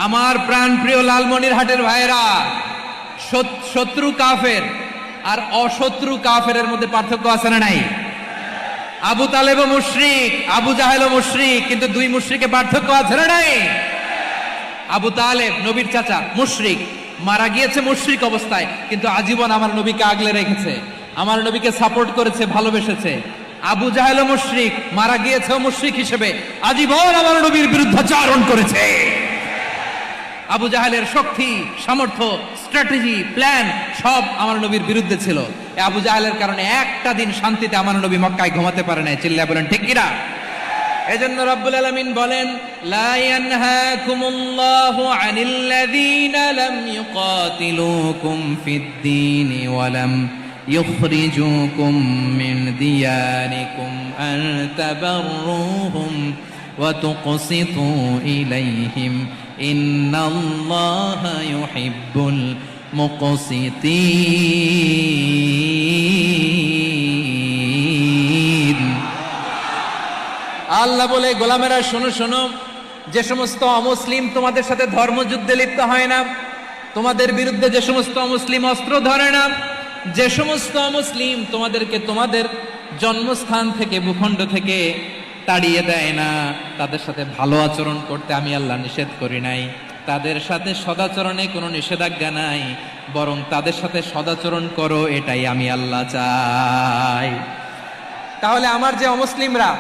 আমার প্রাণ প্রিয় লালমনিরহাটের ভাইয়েরা, শত্রু কাফের আর অশত্রু কাফেরের মধ্যে পার্থক্য আছে না নাই? আবু তালেব মুশরিক, আবু জাহেল মুশরিক, কিন্তু দুই মুশরিকে পার্থক্য আছে না নাই? আবু তালেব নবীর চাচা, মুশরিক, মারা গিয়েছে মুশরিক অবস্থায়, কিন্তু আজীবন আমার নবীকে আগলে রেখেছে, আমার নবীকে সাপোর্ট করেছে, ভালোবেসেছে। আবু জাহেল মুশরিক, মারা গিয়েছে মুশরিক হিসেবে, আজীবন আমার নবীর বিরুদ্ধাচরণ করেছে। আবু জাহেলের শক্তি, সামর্থ্য, স্ট্র্যাটেজি, প্ল্যান সব আমার নবীর বিরুদ্ধে ছিল। আবু জাহেলের কারণে একটা দিন শান্তিতে আমার নবী মক্কায় ঘুমাতে পারে নাই। চিল্লায় বলেন ঠিক কিনা? এজন্য রব্বুল আলামিন বলেন, লা ইয়ানহাকুমুল্লাহু আনিল্লাযীনা লাম ইউকাতিলুকুম ফিদ-দীন ওয়া লাম ইখরিজুকুম মিন দিয়ারিকুম আন তাবাররুহুম ওয়া তুকসিতু ইলাইহিম ইন্নাল্লাহা ইউহিব্বুল মুকসিতিন। আল্লাহ বলে, গোলামেরা শোনো শোনো, যে সমস্ত অমুসলিম তোমাদের সাথে ধর্মযুদ্ধে লিপ্ত হয় না, তোমাদের বিরুদ্ধে যে সমস্ত অমুসলিম অস্ত্র ধরে না, যে সমস্ত অমুসলিম তোমাদেরকে তোমাদের জন্মস্থান থেকে, ভূখণ্ড থেকে তাড়িয়ে দেয় না, তাদের সাথে ভালো আচরণ করতে আমি আল্লাহ নিষেধ করি নাই। তাদের সাথে সদাচরণে কোনো নিষেধাজ্ঞা নাই, বরং তাদের সাথে সদাচরণ করো, এটাই আমি আল্লাহ চাই। তাহলে আমার যে অমুসলিমরা